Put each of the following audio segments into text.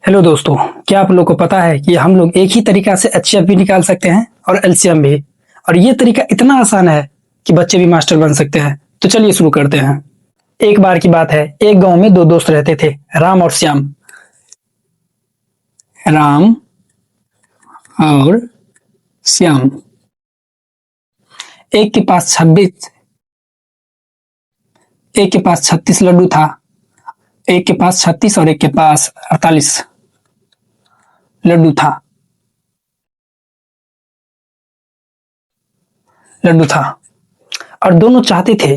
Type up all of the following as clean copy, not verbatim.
Hello दोस्तों, क्या आप लोग को पता है कि हम लोग एक ही तरीका से एचसीएफ भी निकाल सकते हैं और एलसीएम भी। और ये तरीका इतना आसान है कि बच्चे भी मास्टर बन सकते हैं। तो चलिए शुरू करते हैं। एक बार की बात है, एक गांव में दो दोस्त रहते थे, राम और श्याम। राम और श्याम। एक के पास 36 लड्डू था। एक के पास 36 और एक के पास 48 लड्डू था। और दोनों चाहते थे,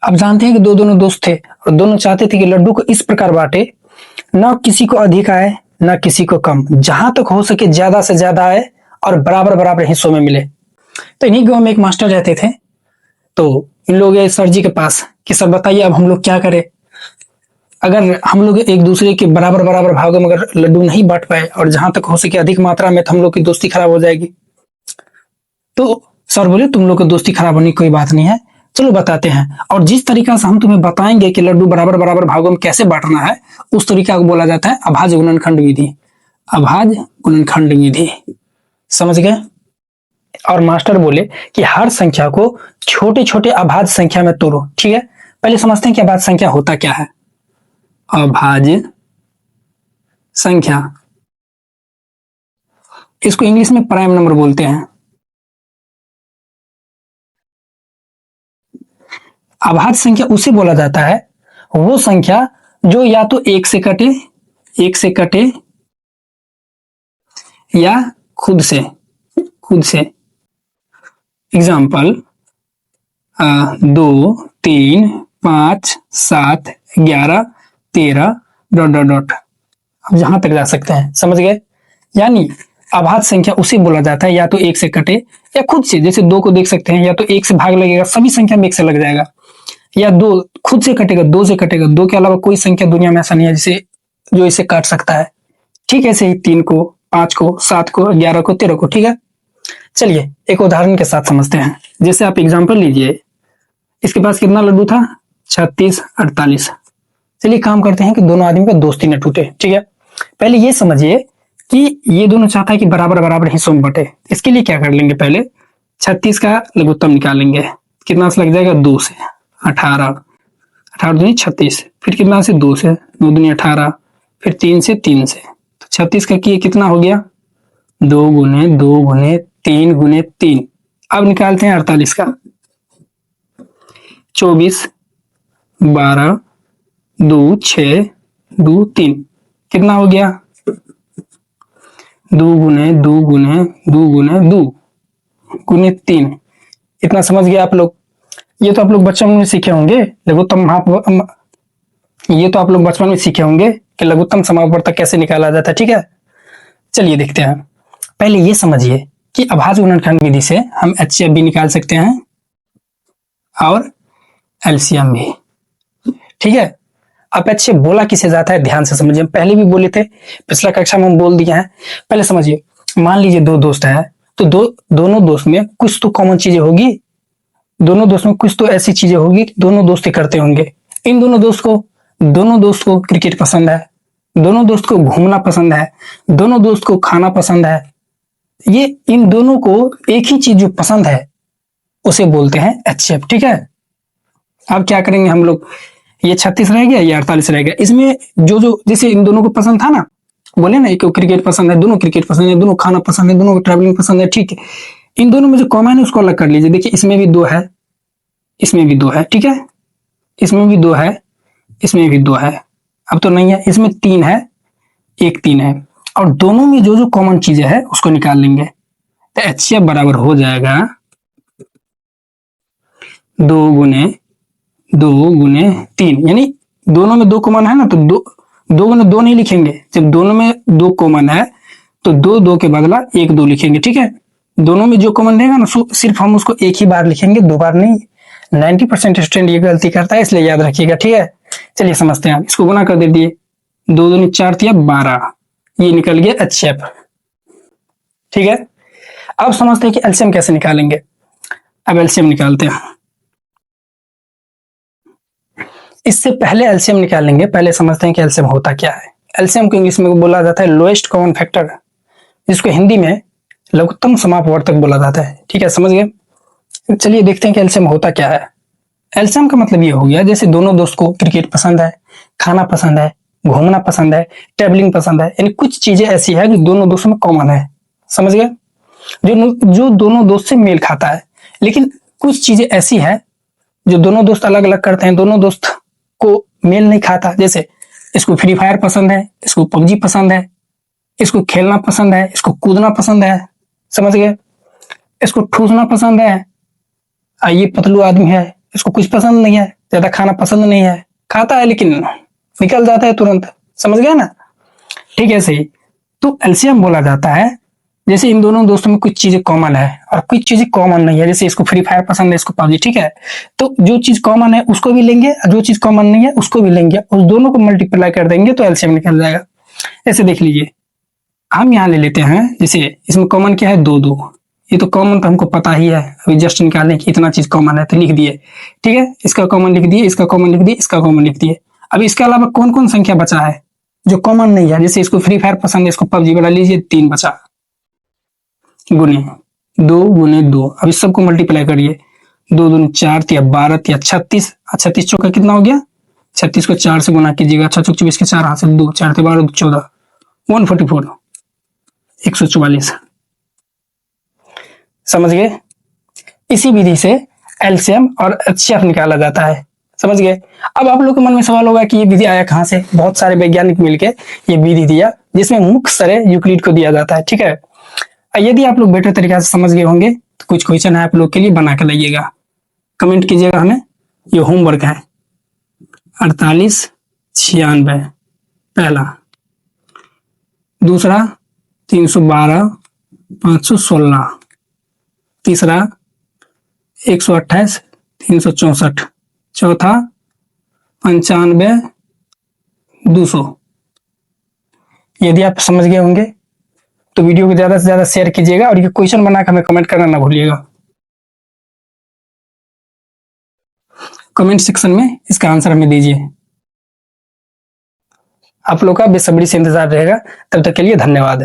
अब जानते हैं कि दोनों दोस्त थे और दोनों चाहते थे कि लड्डू को इस प्रकार बांटे, न किसी को अधिक आए न किसी को कम, जहां तक हो सके ज्यादा से ज्यादा आए और बराबर बराबर हिस्सों में मिले। तो इन्हीं गांव में एक मास्टर रहते थे। तो इन लोग गए सर जी के पास कि सर बताइए अब हम लोग क्या करें। अगर हम लोग एक दूसरे के बराबर बराबर भागों में अगर लड्डू नहीं बांट पाए और जहां तक हो सके अधिक मात्रा में, तो हम लोग की दोस्ती खराब हो जाएगी। तो सर बोले तुम लोग की दोस्ती खराब होने की कोई बात नहीं है, चलो बताते हैं। और जिस तरीका से हम तुम्हें बताएंगे कि लड्डू बराबर बराबर भागों में कैसे बांटना है, उस तरीका को बोला जाता है अभाज्य गुणनखंड विधि। अभाज्य गुणनखंड विधि, समझ गए। और मास्टर बोले कि हर संख्या को छोटे छोटे अभाज्य संख्या में तोड़ो। ठीक है, पहले समझते हैं कि अभाज्य संख्या होता क्या है। अभाज्य संख्या, इसको इंग्लिश में प्राइम नंबर बोलते हैं। अभाज्य संख्या उसे बोला जाता है, वो संख्या जो या तो एक से कटे या खुद से। एग्जाम्पल 2, 3, 5, 7, 11, 13 ... अब जहां तक जा सकते हैं, समझ गए। यानी अभाज्य संख्या उसे बोला जाता है या तो एक से कटे या खुद से। जैसे 2 को देख सकते हैं, या तो एक से भाग लगेगा, सभी संख्या में एक से लग जाएगा, या 2 खुद से कटेगा, 2 से कटेगा। 2 के अलावा कोई संख्या दुनिया में ऐसा नहीं है जिसे जो इसे काट सकता है। ठीक है, ऐसे ही 3 को, 5 को, 7 को, 11 को, 13 को। ठीक है, चलिए एक उदाहरण के साथ समझते हैं। जैसे आप एग्जाम्पल लीजिए, इसके पास कितना लड्डू था? 36, 48। चलिए काम करते हैं कि दोनों आदमी का दोस्ती न टूटे। ठीक है, पहले ये समझिए कि ये दोनों चाहता है कि बराबर बराबर हिस्सों में बटे। इसके लिए क्या कर लेंगे, पहले 36 का लघुत्तम निकालेंगे। कितना से लग जाएगा? 2 से 18, 18 दूनी 36, फिर कितना से 2 से, 2 दूनी 18, फिर 3 से, तो 36 का कितना हो गया? 2 गुने 2 गुने 3 गुने 3। अब निकालते हैं 48 का। 24, 12, 2, 6, 2, 3, कितना हो गया? 2 गुने 2 गुने 2 गुने 2 गुने 3। इतना समझ गया आप लोग? ये तो आप लोग बचपन में सीखे होंगे लघुत्तम ये तो आप लोग बचपन में सीखे होंगे कि लघुत्तम समापवर्तक कैसे निकाला जाता है। ठीक है, चलिए देखते हैं। पहले ये समझिए कि अभाज्य गुणनखंड विधि से हम एचसीएफ भी निकाल सकते हैं और एलसीएम भी। ठीक है, अब एचसीएफ बोला किसे जाता है, ध्यान से समझिए। पहले भी बोले थे, पिछला कक्षा में हम बोल दिए हैं। पहले समझिए, मान लीजिए 2 दोस्त हैं, तो दोनों दोस्त में कुछ तो कॉमन चीजें होगी। दोनों दोस्त में कुछ तो ऐसी चीजें होगी, दोनों दोस्ती करते होंगे। इन दोनों दोस्त को क्रिकेट पसंद है, दोनों दोस्त को घूमना पसंद है, दोनों दोस्त को खाना पसंद है। ये इन दोनों को एक ही चीज जो पसंद है उसे बोलते हैं एचसीएफ। ठीक है, अब क्या करेंगे हम लोग, ये 36 रह गया, ये 48 रह गया। इसमें जो जैसे इन दोनों को पसंद था ना, बोले ना, एक को क्रिकेट पसंद है, दोनों क्रिकेट पसंद है, दोनों खाना पसंद है, दोनों को ट्रैवलिंग पसंद है। ठीक है, इन दोनों में जो कॉमन है उसको अलग कर लीजिए। देखिए, इसमें भी 2 है, इसमें भी 2 है। ठीक है, इसमें भी 2 है, इसमें भी 2 है। अब तो नहीं है, इसमें 3 है, एक 3 है। और दोनों में जो कॉमन चीजें है उसको निकाल लेंगे, तो एचसीएफ बराबर हो जाएगा 2 गुने 3। यानी दोनों में 2 कॉमन है ना, तो 2 गुने 2 नहीं लिखेंगे। जब दोनों में 2 कॉमन है तो 2 के बदला 1 2 लिखेंगे। ठीक है, दोनों में जो कॉमन रहेगा ना, सिर्फ हम उसको एक ही बार लिखेंगे, 2 बार नहीं। 90% स्टूडेंट ये गलती करता है, इसलिए याद रखिएगा। ठीक है, चलिए समझते हैं। इसको गुना कर दीजिए, 2 दूनी 4 तिया 12, ये निकल गया एचसीएफ। ठीक है, अब समझते हैं कि एलसीएम कैसे निकालेंगे। अब एलसीएम निकालते हैं। इससे पहले एलसीएम निकालेंगे, पहले समझते हैं कि एलसीएम होता क्या है। एलसीएम को इंग्लिश में बोला जाता है लोएस्ट कॉमन फैक्टर, जिसको हिंदी में लघुत्तम समापवर्तक बोला जाता है। ठीक है, समझ गए। चलिए देखते हैं कि एलसीएम होता क्या है। एलसीएम का मतलब ये हो गया, जैसे दोनों दोस्त को क्रिकेट पसंद है, खाना पसंद है, घूमना पसंद है, ट्रेवलिंग पसंद है, यानी कुछ चीजें ऐसी है जो दोनों दोस्तों में कॉमन है। समझ गए, जो दोनों दोस्त से मेल खाता है। लेकिन कुछ चीजें ऐसी है जो दोनों दोस्त अलग अलग करते हैं, दोनों दोस्त को मेल नहीं खाता। जैसे इसको फ्री फायर पसंद है, इसको पबजी पसंद है, इसको खेलना पसंद है, इसको कूदना पसंद है। समझ गए, इसको ठूसना पसंद है, ये पतलू आदमी है, इसको कुछ पसंद नहीं है, ज्यादा खाना पसंद नहीं है, खाता है लेकिन निकल जाता है तुरंत। समझ गया ना, ठीक है सही। तो एलसीएम बोला जाता है जैसे इन दोनों दोस्तों में कुछ चीजें कॉमन है और कुछ चीजें कॉमन नहीं है। जैसे इसको फ्री फायर पसंद है, इसको पबजी, ठीक है, तो जो चीज कॉमन है उसको भी लेंगे और जो चीज कॉमन नहीं है उसको भी लेंगे, उस दोनों को मल्टीप्लाई कर देंगे तो एलसीएम निकल जाएगा। ऐसे देख लीजिए, हम यहाँ ले लेते हैं, जैसे इसमें कॉमन क्या है, दो दो, ये तो कॉमन तो हमको पता ही है, अभी जस्ट निकालें कि इतना चीज कॉमन है तो लिख दिए। ठीक है, इसका कॉमन लिख दिए, इसका कॉमन लिख दिए, इसका कॉमन लिख दिए। अब इसके अलावा कौन कौन संख्या बचा है जो कॉमन नहीं है? जैसे इसको फ्री फायर पसंद है, इसको पबजी बना लीजिए, 3 बचा, गुने 2 गुने 2। अब इस सबको मल्टीप्लाई करिए, 2 दूनी 4 या 12 या 36, 36 चौका कितना हो गया, 36 को 4 से गुना कीजिएगा, 6 चौक 24 के 4 हासिल 2, 4 से 12 14, 144, 144। समझ गए, इसी विधि से एलसीएम और एचसीएफ निकाला जाता है। समझ गए। अब आप लोग के मन में सवाल होगा कि ये विधि आया कहां से? बहुत सारे वैज्ञानिक मिलके ये विधि दिया, जिसमें मुख्य श्रेय यूक्लिड को दिया जाता है। ठीक है, यदि आप लोग बेटर तरीके से समझ गए होंगे तो कुछ क्वेश्चन है आप लोग के लिए, बना के लाइएगा, कमेंट कीजिएगा हमें। ये होमवर्क है 4896 पहला, दूसरा 312 516, तीसरा 128 364, चौथा 95 200। यदि आप समझ गए होंगे तो वीडियो को ज्यादा से ज्यादा शेयर कीजिएगा और ये क्वेश्चन बना के हमें कमेंट करना ना भूलिएगा। कमेंट सेक्शन में इसका आंसर हमें दीजिए। आप लोग का बेसब्री से इंतजार रहेगा। तब तक के लिए धन्यवाद।